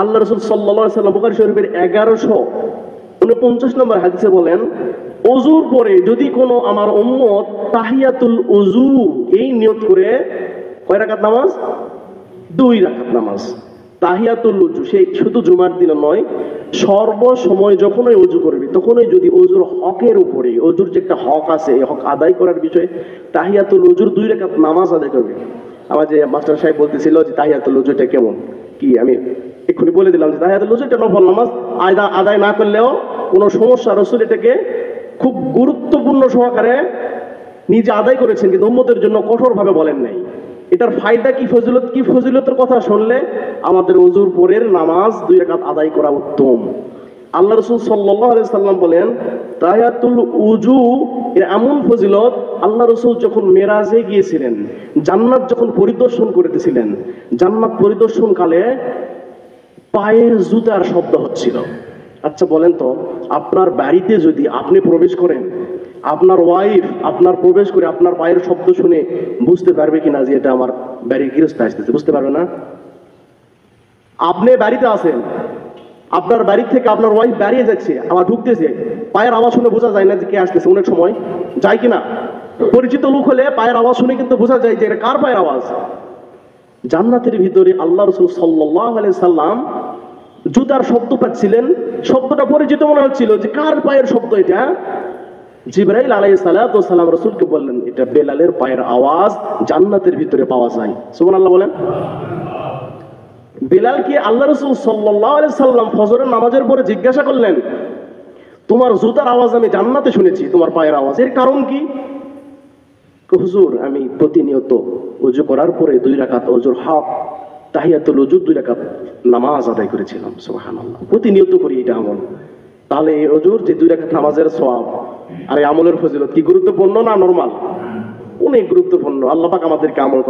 আল্লাহ রাসূল সাল্লাল্লাহু আলাইহি ওয়াসাল্লাম বুখারী শরীফের 1149 নম্বর হাদিসে বলেন, ওযুর পরে যদি কোনো আমার উম্মত তাহিয়াতুল ওযু এই নিয়ত করে, কয় রাকাত নামাজ? 2 রাকাত নামাজ। তাহিয়াতুল ওযু সেই শুধু জুমার দিনে নয়, সর্বসময় যখনই ওযু করবে তখনই যদি ওযুর হকের উপরে, ওযুর যে একটা হক আছে এই হক আদায় করার বিষয়ে তাহিয়াতুল ওযুর 2 রাকাত নামাজ আদায় করবে। আমার যে মাস্টার সাহেব বলতেছিল যে তাহিয়াতুল ওযুটা কেমন কি, আমি এক্ষুনি বলে দিলাম যে তাহিয়াতুল ওযু এটা নফল নামাজ, আদায় না করলেও কোনো সমস্যা, রাসূল এটাকে খুব গুরুত্বপূর্ণ সহকারে নিজে আদায় করেছেন, কিন্তু উম্মতের জন্য কঠোরভাবে বলেন নাই। এটার ফায়দা কি, ফজিলত কি, ফজিলতের কথা শুনলে আমাদের ওযুর পরের নামাজ 2 রাকাত আদায় করা উত্তম। আল্লাহ রাসূল সাল্লাল্লাহু আলাইহি সাল্লাম বলেন, তাহিয়াতুল ওযু এর এমন ফজিলত, আল্লাহ রাসূল যখন মেরাজে গিয়েছিলেন, জান্নাত যখন পরিদর্শন করতেছিলেন, জান্নাত পরিদর্শনকালে পায়ের জুতার শব্দ হচ্ছিল। আচ্ছা বলেন তো, আপনার বাড়িতে যদি আপনি প্রবেশ করেন, আপনার ওয়াইফ আপনার প্রবেশ করে আপনার পায়ের শব্দ শুনে বুঝতে পারবে কিনা যে এটা আমার বাড়ির গৃহস্থ আসতেছে? বুঝতে পারবে না। আপনি বাড়িতে আছেন, আপনার বাড়ি থেকে আপনার ওয়াইফ বেরিয়ে যাচ্ছে, আবার ঢুকতেছে, পায়ের আওয়াজ শুনে বোঝা যায় না যে কে আসতেছে? অনেক সময় যায় কিনা? পরিচিত লোক হলে পায়ের আওয়াজ শুনে কিন্তু বোঝা যায় যে এটা কার পায়ের আওয়াজ। জান্নাতের ভিতরে আল্লাহ রাসূল সাল্লাল্লাহু আলাইহি সাল্লাম জুতার শব্দ পাচ্ছিলেন, শব্দটা পরিচিত মনে হচ্ছিল যে কার পায়ের শব্দ এটা? জিবরাইল আলাইহিস সালাতু ওয়াস সালাম রাসূলকে বললেন, এটা বেলালের পায়ের আওয়াজ জান্নাতের ভিতরে পাওয়া যায়। সুবহানাল্লাহ বলেন। বেলালকে আল্লাহ রাসূল সাল্লাল্লাহু আলাইহি সাল্লাম ফজরের নামাজের পরে জিজ্ঞাসা করলেন, তোমার জুতার আওয়াজ আমি জান্নাতে শুনেছি, তোমার পায়ের আওয়াজ, এর কারণ কি? হুজুর, আমি প্রতিনিয়ত ওযু করার পরে 2 রাকাত ওযুর হক তাহিয়াতুল ওযু 2 রাকাত নামাজ আদায় করেছিলাম। সুবহানাল্লাহ, প্রতিনিয়ত করি এটা আমল। তাহলে এই ওযুর যে 2 রাকাত নামাজের সওয়াব আর এই আমলের ফজিলত কি গুরুত্বপূর্ণ না নরমাল? অনেক গুরুত্বপূর্ণ। আল্লাহ পাক আমাদেরকে আমল